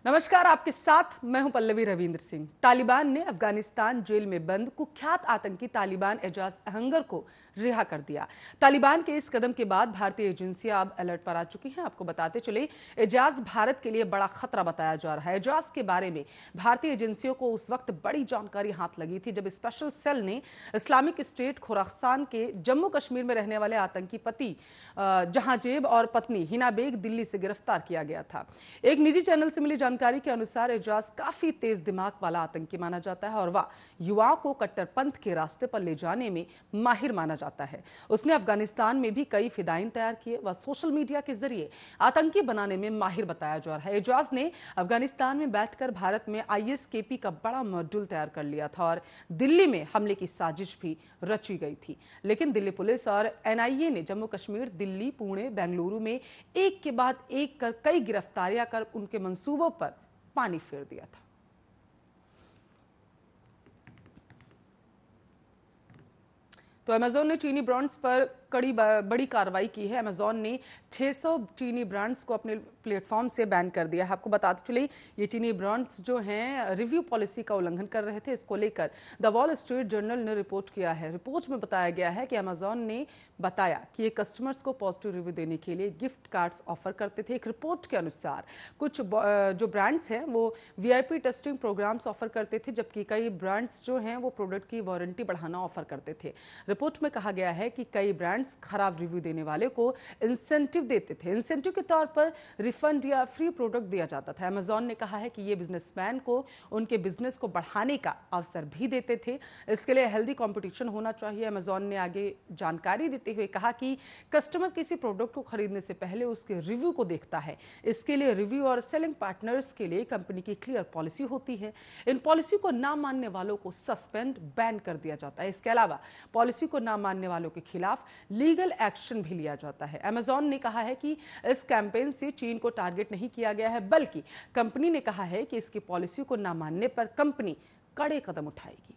नमस्कार, आपके साथ मैं हूं पल्लवी रविंद्र सिंह। तालिबान ने अफगानिस्तान जेल में बंद कुख्यात आतंकी तालिबान एजाज अहंगर को रिहा कर दिया। तालिबान के इस कदम के बाद भारतीय एजेंसियां अब अलर्ट पर आ चुकी हैं। आपको बताते चले, एजाज भारत के लिए बड़ा खतरा बताया जा रहा है। एजाज के बारे में भारतीय एजेंसियों को उस वक्त बड़ी जानकारी हाथ लगी थी जब स्पेशल सेल ने इस्लामिक स्टेट खुरासान के जम्मू कश्मीर में रहने वाले आतंकी पति जहांजेब और पत्नी हिना बेग दिल्ली से गिरफ्तार किया गया था। एक निजी चैनल से मिली जानकारी के अनुसार एजाज काफी तेज दिमाग वाला आतंकी माना जाता है और वह युवाओं को कट्टरपंथ के रास्ते पर ले जाने में माहिर माना जाता है। उसने अफगानिस्तान में भी कई फिदाइन तैयार किए। वह सोशल मीडिया के जरिए आतंकी बनाने में माहिर बताया जा रहा है। एजाज ने अफगानिस्तान में बैठकर भारत में आईएसकेपी का बड़ा मॉड्यूल तैयार कर लिया था और दिल्ली में हमले की साजिश भी रची गई थी। लेकिन दिल्ली पुलिस और एनआईए ने जम्मू कश्मीर, दिल्ली, पुणे, बेंगलुरु में एक के बाद एक कर कई गिरफ्तारियां कर उनके मंसूबों पर पानी फेर दिया था। तो अमेजॉन ने चीनी ब्रांड्स पर बड़ी कार्रवाई की है। अमेजॉन ने 600 चीनी ब्रांड्स को अपने प्लेटफॉर्म से बैन कर दिया है। आपको बताते चले, ये चीनी ब्रांड्स जो हैं रिव्यू पॉलिसी का उल्लंघन कर रहे थे। इसको लेकर द वॉल स्ट्रीट जर्नल ने रिपोर्ट किया है। रिपोर्ट में बताया गया है कि अमेजॉन ने बताया कि ये कस्टमर्स को पॉजिटिव रिव्यू देने के लिए गिफ्ट कार्ड्स ऑफर करते थे। एक रिपोर्ट के अनुसार कुछ जो ब्रांड्स हैं वो वीआईपी टेस्टिंग प्रोग्राम्स ऑफर करते थे, जबकि कई ब्रांड्स जो हैं वो प्रोडक्ट की वारंटी बढ़ाना ऑफर करते थे। रिपोर्ट में कहा गया है कि कई ब्रांड्स खराब रिव्यू देने वाले को इंसेंटिव देते थे। इंसेंटिव के तौर पर रिफंड या फ्री प्रोडक्ट दिया जाता था। अमेजॉन ने कहा है कि ये बिजनेसमैन को उनके बिजनेस को बढ़ाने का अवसर भी देते थे। इसके लिए हेल्दी कंपटीशन होना चाहिए। अमेजॉन ने आगे जानकारी देते हुए कहा कि कस्टमर किसी प्रोडक्ट को खरीदने से पहले उसके रिव्यू को देखता है। इसके लिए रिव्यू और सेलिंग पार्टनर्स के लिए कंपनी की क्लियर पॉलिसी होती है। इन पॉलिसी को ना मानने वालों को सस्पेंड, बैन कर दिया जाता है। इसके अलावा पॉलिसी को ना मानने वालों के खिलाफ लीगल एक्शन भी लिया जाता है। अमेजॉन ने कहा है कि इस कैंपेन से चीन को टारगेट नहीं किया गया है, बल्कि कंपनी ने कहा है कि इसकी पॉलिसी को ना मानने पर कंपनी कड़े कदम उठाएगी।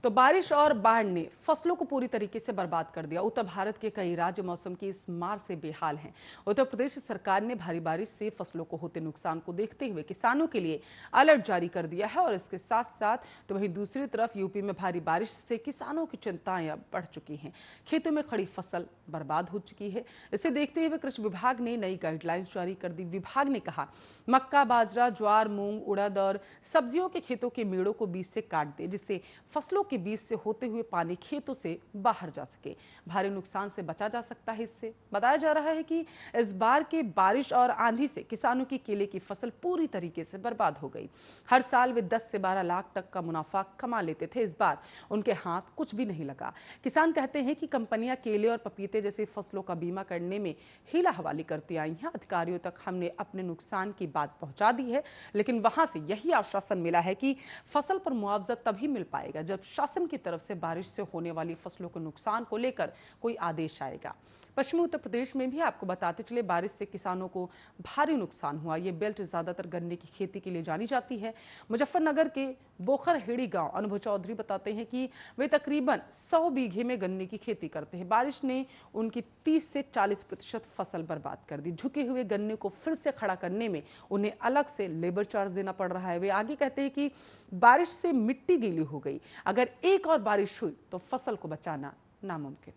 तो बारिश और बाढ़ ने फसलों को पूरी तरीके से बर्बाद कर दिया। उत्तर भारत के कई राज्य मौसम की इस मार से बेहाल हैं। उत्तर प्रदेश सरकार ने भारी बारिश से फसलों को होते नुकसान को देखते हुए किसानों के लिए अलर्ट जारी कर दिया है और इसके साथ साथ तो वहीं दूसरी तरफ यूपी में भारी बारिश से किसानों की चिंताएं अब बढ़ चुकी हैं। खेतों में खड़ी फसल बर्बाद हो चुकी है। इसे देखते हुए कृषि विभाग ने नई गाइडलाइंस जारी कर दी। विभाग ने कहा मक्का, बाजरा, ज्वार, मूंग, उड़द और सब्जियों के खेतों के मेड़ों को बीज से काट दे, जिससे फसलों के बीच से होते हुए पानी खेतों से बाहर जा सके। भारी नुकसान से बचा जा सकता है। इससे बताया जा रहा है कि इस बार के बारिश और आंधी से किसानों की केले की फसल पूरी तरीके से बर्बाद हो गई। हर साल वे 10 से 12 लाख तक का मुनाफा कमा लेते थे। इस बार उनके हाथ कुछ भी नहीं लगा। किसान कहते हैं कि कंपनियां केले और पपीते जैसी फसलों का बीमा करने में हीला हवाली करती आई हैं। अधिकारियों तक हमने अपने नुकसान की बात पहुंचा दी है, लेकिन वहां से यही आश्वासन मिला है कि फसल पर मुआवजा तभी मिल पाएगा जब शासन की तरफ से बारिश से होने वाली फसलों के नुकसान को लेकर कोई आदेश आएगा। पश्चिमी उत्तर प्रदेश में भी आपको बताते चले, बारिश से किसानों को भारी नुकसान हुआ। ये बेल्ट ज्यादातर गन्ने की खेती के लिए जानी जाती है। मुजफ्फरनगर के बोखरहेड़ी गांव अनुभव चौधरी बताते हैं कि वे तकरीबन 100 बीघे में गन्ने की खेती करते हैं। बारिश ने उनकी 30 से 40% फसल बर्बाद कर दी। झुके हुए गन्ने को फिर से खड़ा करने में उन्हें अलग से लेबर चार्ज देना पड़ रहा है। वे आगे कहते हैं कि बारिश से मिट्टी गीली हो गई। अगर एक और बारिश हुई तो फसल को बचाना नामुमकिन।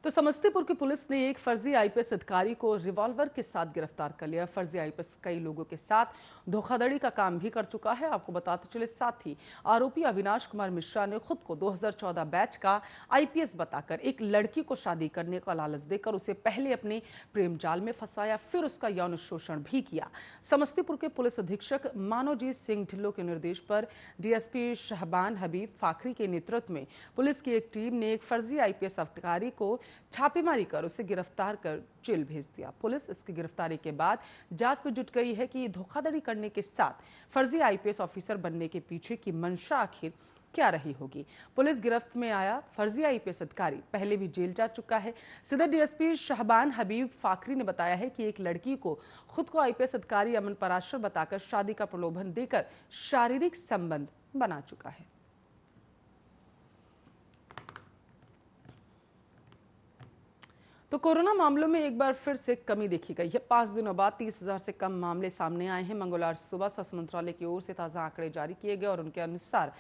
तो समस्तीपुर की पुलिस ने एक फर्जी आईपीएस अधिकारी को रिवॉल्वर के साथ गिरफ्तार कर लिया। फर्जी आईपीएस कई लोगों के साथ धोखाधड़ी का काम भी कर चुका है। आपको बताते चले, साथ ही आरोपी अविनाश कुमार मिश्रा ने खुद को 2014 बैच का आईपीएस बताकर एक लड़की को शादी करने का लालच देकर उसे पहले अपने प्रेम जाल में फंसाया, फिर उसका यौन शोषण भी किया। समस्तीपुर के पुलिस अधीक्षक मानवजीत सिंह ढिल्लों के निर्देश पर डीएसपी शहबान हबीब फाखरी के नेतृत्व में पुलिस की एक टीम ने एक फर्जी आईपीएस अधिकारी को छापेमारी कर उसे गिरफ्तार कर जेल भेज दिया। पुलिस इसकी गिरफ्तारी के बाद जांच में जुट गई है कि धोखाधड़ी करने के साथ फर्जी आईपीएस ऑफिसर बनने के पीछे की मंशा आखिर क्या रही होगी। पुलिस गिरफ्त में आया फर्जी आईपीएस अधिकारी पहले भी जेल जा चुका है। सदर डीएसपी शाहबान हबीब फाखरी ने बताया है कि एक लड़की को खुद को आईपीएस अधिकारी अमन पराशर बताकर शादी का प्रलोभन देकर शारीरिक संबंध बना चुका है। तो कोरोना मामलों में एक बार फिर से कमी देखी गई है। 5 दिनों बाद 30,000 से कम मामले सामने आए हैं। मंगलवार सुबह स्वास्थ्य मंत्रालय की ओर से ताज़ा आंकड़े जारी किए गए और उनके अनुसार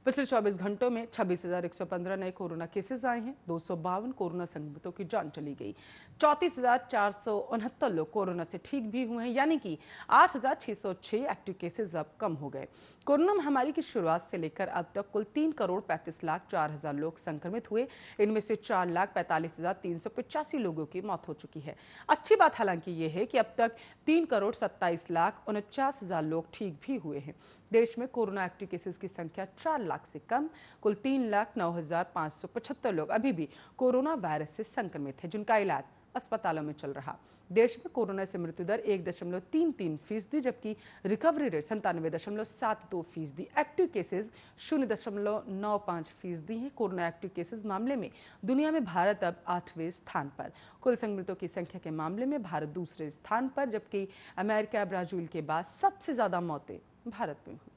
पिछले 24 घंटों में 26,115 नए कोरोना केसेस आए हैं। 252 कोरोना संक्रमितों की जान चली गई। 34,469 लोग कोरोना से ठीक भी हुए हैं, यानी कि 8,606 एक्टिव केसेस अब कम हो गए। कोरोना महामारी की शुरुआत से लेकर अब तक कुल 3,35,04,000 लोग संक्रमित हुए। इनमें से 4,45,385 लोगों की मौत हो चुकी है। अच्छी बात हालांकि ये है कि अब तक 3,27,49,000 लोग ठीक भी हुए हैं। देश में कोरोना एक्टिव केसेस की संख्या 4 लाख से कम, कुल 3,09,575 लोग अभी भी कोरोना वायरस से संक्रमित हैं, जिनका इलाज अस्पतालों में चल रहा। देश में कोरोना से मृत्यु दर 1.33%, जबकि रिकवरी रेट 97.72%। एक्टिव केसेस 0.95% हैं। कोरोना एक्टिव केसेस मामले में दुनिया में भारत अब 8वें स्थान पर। कुल संक्रमितों की संख्या के मामले में भारत दूसरे स्थान पर, जबकि अमेरिका ब्राजील के बाद सबसे ज्यादा मौतें भारत में हुई।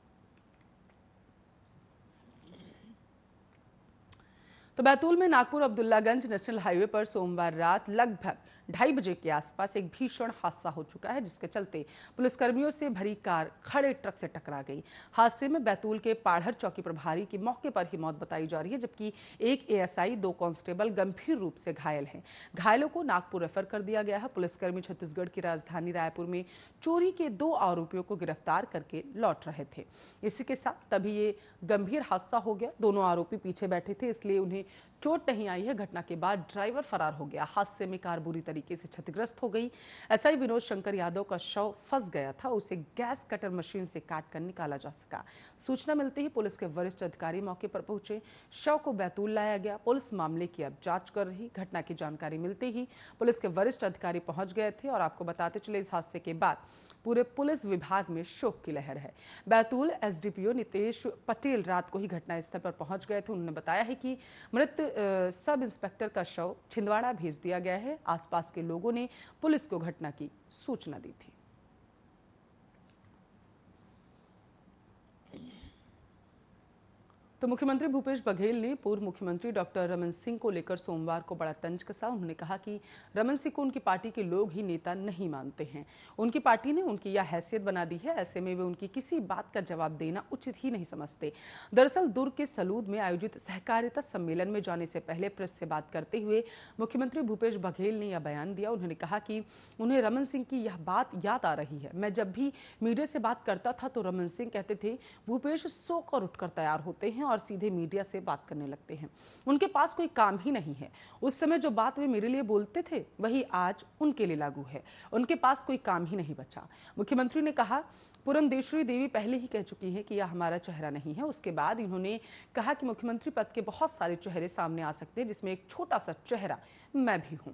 तो बैतूल में नागपुर अब्दुल्लागंज नेशनल हाईवे पर सोमवार रात लगभग 2:30 बजे के आसपास एक भीषण हादसा हो चुका है, जिसके चलते पुलिसकर्मियों से भरी कार खड़े ट्रक से टकरा गई। हादसे में बैतूल के पाढ़र चौकी प्रभारी की मौके पर ही मौत बताई जा रही है, जबकि एक एएसआई 2 कांस्टेबल गंभीर रूप से घायल हैं। घायलों को नागपुर रेफर कर दिया गया है। पुलिसकर्मी छत्तीसगढ़ की राजधानी रायपुर में चोरी के 2 आरोपियों को गिरफ्तार करके लौट रहे थे। इसी के साथ तभी ये गंभीर हादसा हो गया। दोनों आरोपी पीछे बैठे थे, इसलिए उन्हें चोट नहीं आई है। घटना के बाद ड्राइवर फरार हो गया। हादसे में कार बुरी तरीके से क्षतिग्रस्त हो गई। एसआई विनोद शंकर यादव का शव फंस गया था, उसे गैस कटर मशीन से काट कर निकाला जा सका। सूचना मिलते ही पुलिस के वरिष्ठ अधिकारी मौके पर पहुंचे। शव को बैतूल लाया गया। पुलिस मामले की अब जांच कर रही। घटना की जानकारी मिलते ही पुलिस के वरिष्ठ अधिकारी पहुंच गए थे और आपको बताते चले, इस हादसे के बाद पूरे पुलिस विभाग में शोक की लहर है। बैतूल एसडीपीओ नितेश पटेल रात को ही घटनास्थल पर पहुंच गए थे। उन्होंने बताया है कि मृत सब इंस्पेक्टर का शव छिंदवाड़ा भेज दिया गया है। आसपास के लोगों ने पुलिस को घटना की सूचना दी थी। तो मुख्यमंत्री भूपेश बघेल ने पूर्व मुख्यमंत्री डॉक्टर रमन सिंह को लेकर सोमवार को बड़ा तंज कसा। उन्होंने कहा कि रमन सिंह को उनकी पार्टी के लोग ही नेता नहीं मानते हैं। उनकी पार्टी ने उनकी यह हैसियत बना दी है, ऐसे में वे उनकी किसी बात का जवाब देना उचित ही नहीं समझते। दरअसल दुर्ग के सलूद में आयोजित सहकारिता सम्मेलन में जाने से पहले प्रेस से बात करते हुए मुख्यमंत्री भूपेश बघेल ने यह बयान दिया। उन्होंने कहा कि उन्हें रमन सिंह की यह बात याद आ रही है। मैं जब भी मीडिया से बात करता था तो रमन सिंह कहते थे, भूपेश सोकर उठकर तैयार होते हैं और सीधे मीडिया से बात करने लगते हैं। उनके पास कोई काम ही नहीं है। उस समय जो बात वे मेरे लिए बोलते थे वही आज उनके लिए लागू है। उनके पास कोई काम ही नहीं बचा। मुख्यमंत्री ने कहा, पुरंदेश्वरी देवी पहले ही कह चुकी हैं कि यह हमारा चेहरा नहीं है। उसके बाद इन्होंने कहा कि मुख्यमंत्री पद के बहुत सारे चेहरे सामने आ सकते हैं, जिसमें एक छोटा सा चेहरा मैं भी हूं।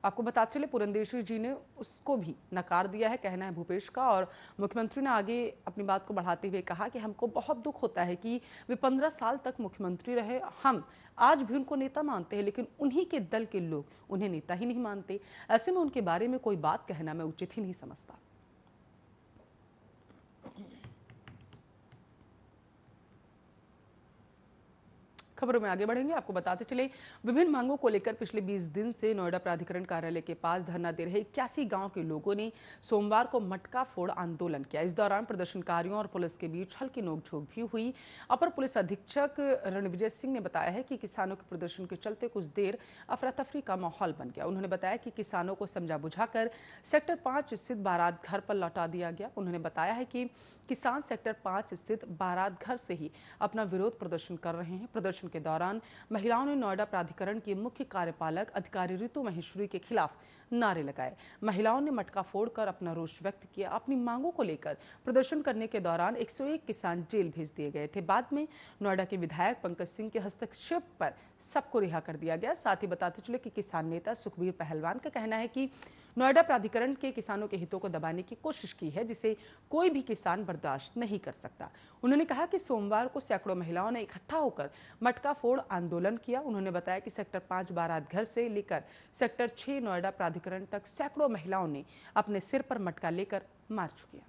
आपको बता चले, पुरंदेश्वरी जी ने उसको भी नकार दिया है, कहना है भूपेश का। और मुख्यमंत्री ने आगे अपनी बात को बढ़ाते हुए कहा कि हमको बहुत दुख होता है कि वे 15 साल तक मुख्यमंत्री रहे। हम आज भी उनको नेता मानते हैं, लेकिन उन्हीं के दल के लोग उन्हें नेता ही नहीं मानते। ऐसे में उनके बारे में कोई बात कहना मैं उचित ही नहीं समझता। खबरों में आगे बढ़ेंगे। आपको बताते चले, विभिन्न मांगों को लेकर पिछले 20 दिन से नोएडा प्राधिकरण कार्यालय के पास धरना दे रहे 81 गांव के लोगों ने सोमवार को मटका फोड़ आंदोलन किया। इस दौरान प्रदर्शनकारियों और पुलिस के बीच हल्की नोकझोंक भी हुई। अपर पुलिस अधीक्षक रणविजय सिंह ने बताया है कि किसानों के प्रदर्शन के चलते कुछ देर अफरा तफरी का माहौल बन गया। उन्होंने बताया कि किसानों को समझा बुझाकर सेक्टर 5 स्थित बारात घर पर लौटा दिया गया। उन्होंने बताया है कि किसान सेक्टर 5 स्थित बारात घर से ही अपना विरोध प्रदर्शन कर रहे हैं। प्रदर्शन के दौरान महिलाओं ने नोएडा प्राधिकरण की मुख्य कार्यपालक अधिकारी ऋतु महेश्वरी के खिलाफ नारे लगाए। महिलाओं ने मटका फोड़कर अपना रोष व्यक्त किया। अपनी मांगों को लेकर प्रदर्शन करने के दौरान 101 किसान जेल भेज दिए गए थे। बाद में नोएडा के विधायक पंकज सिंह के हस्तक्षेप पर सबको रिहा कर दिया गया। साथ ही बताते चले कि किसान नेता सुखबीर पहलवान का कहना है कि नोएडा प्राधिकरण के किसानों के हितों को दबाने की कोशिश की है, जिसे कोई भी किसान बर्दाश्त नहीं कर सकता। उन्होंने कहा कि सोमवार को सैकड़ों महिलाओं ने इकट्ठा होकर मटका फोड़ आंदोलन किया। उन्होंने बताया कि सेक्टर 5 बारात घर से लेकर सेक्टर 6 नोएडा प्राधिकरण तक सैकड़ों महिलाओं ने अपने सिर पर मटका लेकर मार्च किया।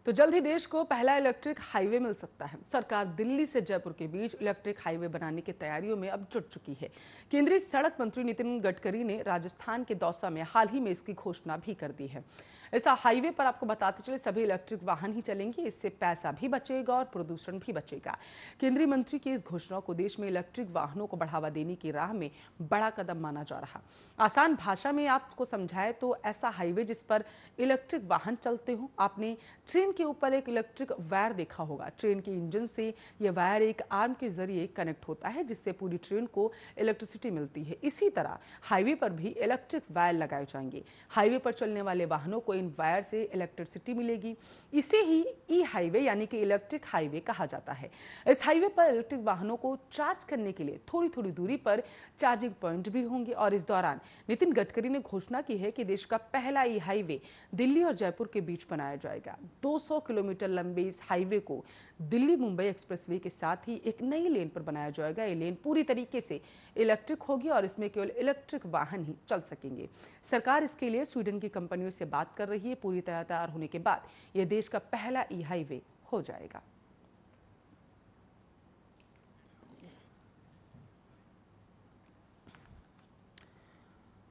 तो जल्द ही देश को पहला इलेक्ट्रिक हाईवे मिल सकता है। सरकार दिल्ली से जयपुर के बीच इलेक्ट्रिक हाईवे बनाने की तैयारियों में अब जुट चुकी है। केंद्रीय सड़क मंत्री नितिन गडकरी ने राजस्थान के दौसा में हाल ही में इसकी घोषणा भी कर दी है। इस हाईवे पर आपको बताते चले सभी इलेक्ट्रिक वाहन ही चलेंगे। इससे पैसा भी बचेगा और प्रदूषण भी बचेगा। केंद्रीय मंत्री की इस घोषणा को देश में इलेक्ट्रिक वाहनों को बढ़ावा देने की राह में बड़ा कदम माना जा रहा। आसान भाषा में आपको समझाए तो ऐसा हाईवे जिस पर इलेक्ट्रिक वाहन चलते हो। आपने ट्रेन के ऊपर एक इलेक्ट्रिक वायर देखा होगा। ट्रेन के इंजन से यह वायर एक आर्म के जरिए कनेक्ट होता है, जिससे पूरी ट्रेन को इलेक्ट्रिसिटी मिलती है। इसी तरह हाईवे पर भी इलेक्ट्रिक वायर लगाए जाएंगे। हाईवे पर चलने वाले वाहनों को इन वायर से इलेक्ट्रिसिटी मिलेगी। इसे ही ई हाईवे यानी कि इलेक्ट्रिक हाईवे कहा जाता है। इस हाईवे पर इलेक्ट्रिक वाहनों को चार्ज करने के लिए थोड़ी थोड़ी दूरी पर चार्जिंग पॉइंट भी होंगे। और इस दौरान नितिन गडकरी ने घोषणा की है कि देश का पहला ई हाईवे दिल्ली और जयपुर के बीच बनाया जाएगा। 200 किलोमीटर लंबे इस हाईवे को दिल्ली मुंबई एक्सप्रेसवे के साथ ही एक नई लेन पर बनाया जाएगा। ये लेन पूरी तरीके से इलेक्ट्रिक होगी और इसमें केवल इलेक्ट्रिक वाहन ही चल सकेंगे। सरकार इसके लिए स्वीडन की कंपनियों से बात कर रही है। पूरी तरह तैयार होने के बाद यह देश का पहला ई हाईवे हो जाएगा।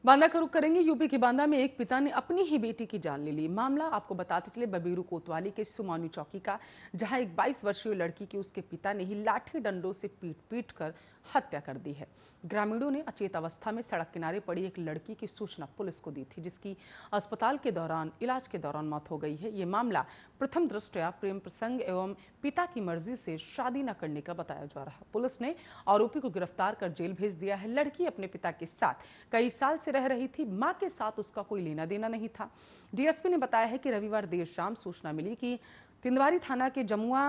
बांदा का रुख करेंगे। यूपी के बांदा में एक पिता ने अपनी ही बेटी की जान ले ली। मामला आपको बताते चले बबीरू कोतवाली के सुमानी चौकी का, जहां एक 22 वर्षीय लड़की की उसके पिता ने ही लाठी डंडों से पीट कर हत्या कर दी है। ग्रामीणों ने अचेत अवस्था में सड़क किनारे पड़ी एक लड़की की सूचना पुलिस को दी थी, जिसकी अस्पताल के दौरान इलाज के दौरान मौत हो गई है। ये मामला प्रथम दृष्टया प्रेम प्रसंग एवं पिता की मर्जी से शादी न करने का बताया जा रहा। पुलिस ने आरोपी को गिरफ्तार कर जेल भेज दिया है। लड़की अपने पिता के साथ कई साल से रह रही थी। मां के साथ उसका कोई लेना देना नहीं था। डीएसपी ने बताया है कि रविवार देर शाम सूचना मिली कि तिंदवारी थाना के जमुआ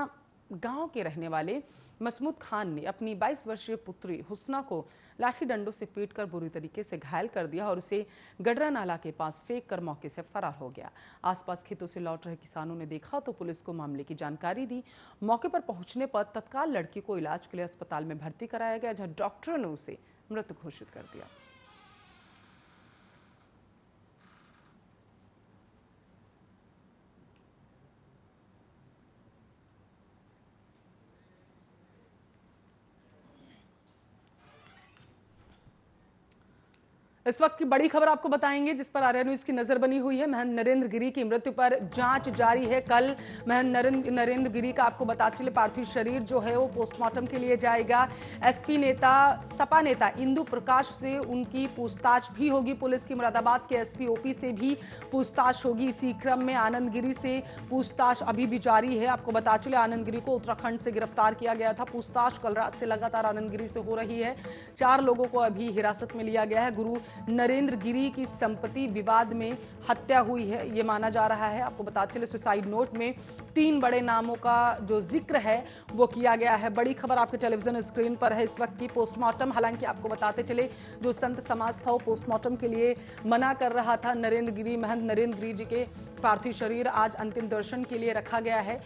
गांव के रहने वाले मसमूद खान ने अपनी 22 वर्षीय पुत्री हुस्ना को लाठी डंडों से पीटकर बुरी तरीके से घायल कर दिया और उसे गडरा नाला के पास फेंक कर मौके से फरार हो गया। आसपास खेतों से लौट रहे किसानों ने देखा तो पुलिस को मामले की जानकारी दी। मौके पर पहुंचने पर तत्काल लड़की को इलाज के लिए अस्पताल में भर्ती कराया गया, जहां डॉक्टरों ने उसे मृत घोषित कर दिया। इस वक्त की बड़ी खबर आपको बताएंगे, जिस पर आर्या न्यूज की नजर बनी हुई है। महंत नरेंद्र गिरी की मृत्यु पर जांच जारी है। कल महंत नरेंद्र गिरी का आपको बताते चले पार्थिव शरीर जो है वो पोस्टमार्टम के लिए जाएगा। एसपी नेता सपा नेता इंदु प्रकाश से उनकी पूछताछ भी होगी। पुलिस की मुरादाबाद के एसपी ओपी से भी पूछताछ होगी। इसी क्रम में आनंद गिरी से पूछताछ अभी भी जारी है। आपको बता चले आनंद गिरी को उत्तराखंड से गिरफ्तार किया गया था। पूछताछ कल रात से लगातार आनंद गिरी से हो रही है। 4 लोगों को अभी हिरासत में लिया गया है। गुरु नरेंद्र गिरी की संपत्ति विवाद में हत्या हुई है, ये माना जा रहा है। आपको बताते चले सुसाइड नोट में 3 बड़े नामों का जो जिक्र है वो किया गया है। बड़ी खबर आपके टेलीविजन स्क्रीन पर है इस वक्त की। पोस्टमार्टम, हालांकि आपको बताते चले जो संत समाज था वो पोस्टमार्टम के लिए मना कर रहा था। महंत नरेंद्र गिरी जी के पार्थिव शरीर आज अंतिम दर्शन के लिए रखा गया है।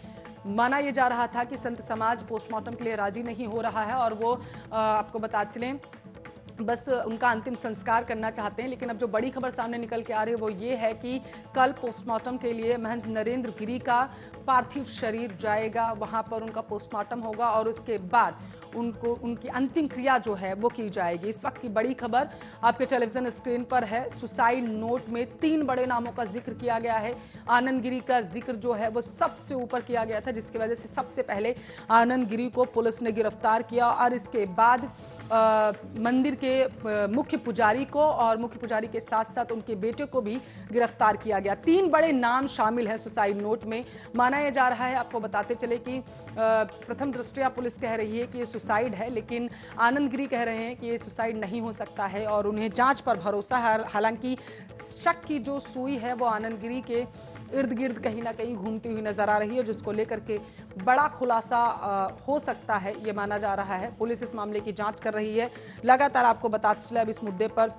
माना यह जा रहा था कि संत समाज पोस्टमार्टम के लिए राजी नहीं हो रहा है और वो आपको बताते चले बस उनका अंतिम संस्कार करना चाहते हैं। लेकिन अब जो बड़ी खबर सामने निकल के आ रही है वो ये है कि कल पोस्टमार्टम के लिए महंत नरेंद्र गिरी का पार्थिव शरीर जाएगा, वहां पर उनका पोस्टमार्टम होगा और उसके बाद उनको उनकी अंतिम क्रिया जो है वो की जाएगी। इस वक्त की बड़ी खबर आपके टेलीविजन स्क्रीन पर है। सुसाइड नोट में 3 बड़े नामों का जिक्र किया गया है। आनंद गिरी का जिक्र जो है वो सबसे ऊपर किया गया था, जिसकी वजह से सबसे पहले आनंद गिरी को पुलिस ने गिरफ्तार किया और इसके बाद मंदिर के मुख्य पुजारी को और मुख्य पुजारी के साथ साथ उनके बेटे को भी गिरफ्तार किया गया। 3 बड़े नाम शामिल हैं सुसाइड नोट में। माना यह जा रहा है, आपको बताते चले कि प्रथम दृष्टया पुलिस कह रही है कि सुसाइड है, लेकिन आनंद गिरी कह रहे हैं कि ये सुसाइड नहीं हो सकता है और उन्हें जांच पर भरोसा है। हालांकि शक की जो सुई है वो आनंद गिरी के इर्द गिर्द कहीं ना कहीं घूमती हुई नजर आ रही है, जिसको लेकर के बड़ा खुलासा हो सकता है ये माना जा रहा है। पुलिस इस मामले की जांच कर रही है। लगातार आपको बताते चले अब इस मुद्दे पर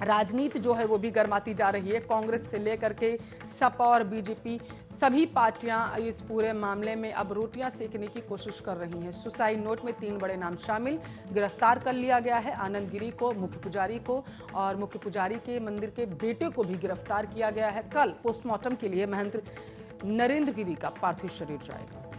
राजनीति जो है वो भी गर्माती जा रही है। कांग्रेस से लेकर के सपा और बीजेपी सभी पार्टियां इस पूरे मामले में अब रोटियां सेकने की कोशिश कर रही हैं। सुसाइड नोट में 3 बड़े नाम शामिल, गिरफ्तार कर लिया गया है आनंद गिरी को, मुख्य पुजारी को और मुख्य पुजारी के मंदिर के बेटे को भी गिरफ्तार किया गया है। कल पोस्टमार्टम के लिए महंत नरेंद्र गिरी का पार्थिव शरीर जाएगा।